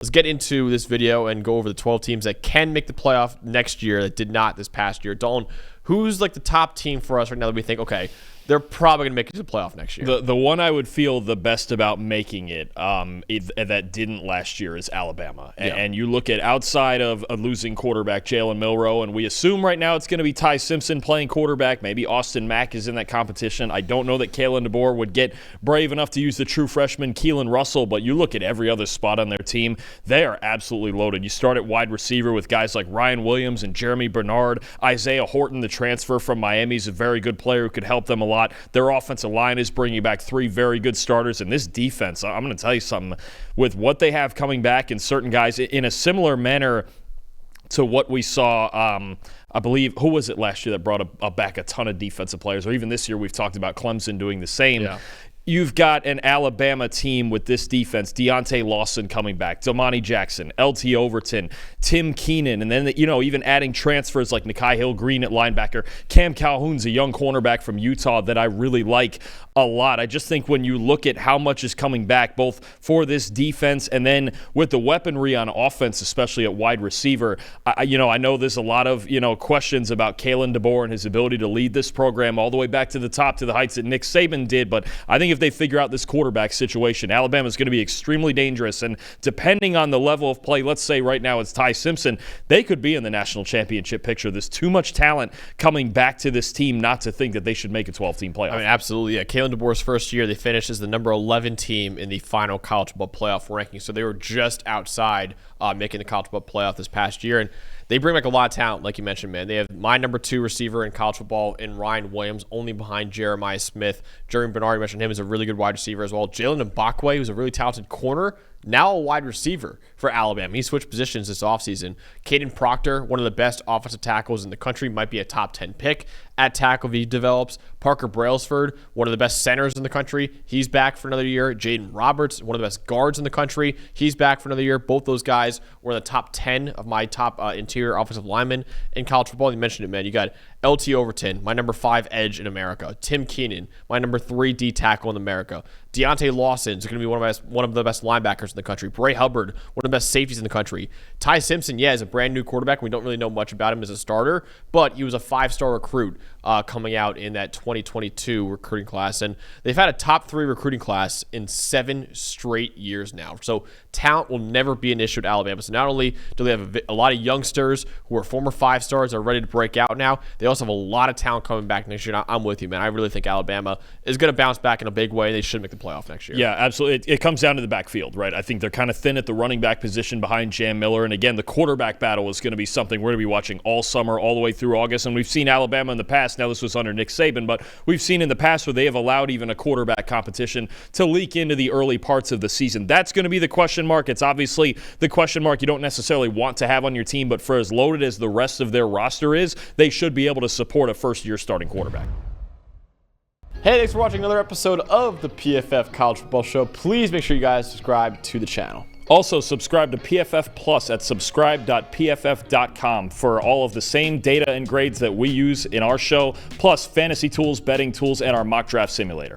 Let's get into this video and go over the 12 teams that can make the playoff next year that did not this past year. Dalton, who's like the top team for us right now that we think, okay, they're probably going to make it to the playoff next year? The one I would feel the best about making it that didn't last year is Alabama. Yeah. And you look at outside of a losing quarterback, Jalen Milroe, and we assume right now it's going to be Ty Simpson playing quarterback. Maybe Austin Mack is in that competition. I don't know that Kalen DeBoer would get brave enough to use the true freshman Keelan Russell, but you look at every other spot on their team, they are absolutely loaded. You start at wide receiver with guys like Ryan Williams and Jeremy Bernard. Isaiah Horton, the transfer from Miami, is a very good player who could help them a lot. Their offensive line is bringing back 3 very good starters. And this defense, I'm going to tell you something, with what they have coming back and certain guys in a similar manner to what we saw, I believe, who was it last year that brought back a ton of defensive players? Or even this year we've talked about Clemson doing the same. Yeah. You've got an Alabama team with this defense, Deontay Lawson coming back, Damani Jackson, LT Overton, Tim Keenan, and then, even adding transfers like Nikhai Hill-Green at linebacker. Cam Calhoun's a young cornerback from Utah that I really like a lot. I just think when you look at how much is coming back, both for this defense and then with the weaponry on offense, especially at wide receiver, I know there's a lot of, questions about Kalen DeBoer and his ability to lead this program all the way back to the top, to the heights that Nick Saban did, but I think if they figure out this quarterback situation, Alabama's going to be extremely dangerous. And depending on the level of play, let's say right now it's Ty Simpson, they could be in the national championship picture. There's too much talent coming back to this team not to think that they should make a 12-team playoff. I mean, absolutely. Yeah. Kalen DeBoer's first year, they finished as the number 11 team in the final college football playoff ranking. So they were just outside making the college football playoff this past year. And they bring back a lot of talent, like you mentioned, man. They have my number 2 receiver in college football in Ryan Williams, only behind Jeremiah Smith. Jeremy Bernard, you mentioned him, is a really good wide receiver as well. Jalen Mbakwe, who's a really talented corner, now a wide receiver for Alabama. He switched positions this offseason. Caden Proctor, one of the best offensive tackles in the country, might be a top 10 pick at tackle if he develops. Parker Brailsford, one of the best centers in the country. He's back for another year. Jaden Roberts, one of the best guards in the country. He's back for another year. Both those guys were in the top 10 of my top interior offensive linemen in college football. You mentioned it, man. You got LT Overton, my number 5 edge in America. Tim Keenan, my number 3 D tackle in America. Deontay Lawson is going to be one of the best linebackers in the country. Bray Hubbard, one of the best safeties in the country. Ty Simpson, is a brand new quarterback. We don't really know much about him as a starter, but he was a 5-star recruit coming out in that 2022 recruiting class. And they've had a top 3 recruiting class in 7 straight years now. So talent will never be an issue at Alabama. So not only do they have a lot of youngsters who are former 5-stars are ready to break out now, they also have a lot of talent coming back next year. I'm with you, man. I really think Alabama is going to bounce back in a big way, and they should make the playoff next year. Yeah, absolutely. It comes down to the backfield, right? I think they're kind of thin at the running back position behind Jam Miller. And again, the quarterback battle is going to be something we're going to be watching all summer, all the way through August. And we've seen Alabama in the past. Now this was under Nick Saban, but we've seen in the past where they have allowed even a quarterback competition to leak into the early parts of the season. That's going to be the question mark. It's obviously the question mark you don't necessarily want to have on your team, but for as loaded as the rest of their roster is, they should be able to support a first-year starting quarterback. Hey, thanks for watching another episode of the PFF College Football Show. Please make sure you guys subscribe to the channel. Also, subscribe to PFF Plus at subscribe.pff.com for all of the same data and grades that we use in our show, plus fantasy tools, betting tools, and our mock draft simulator.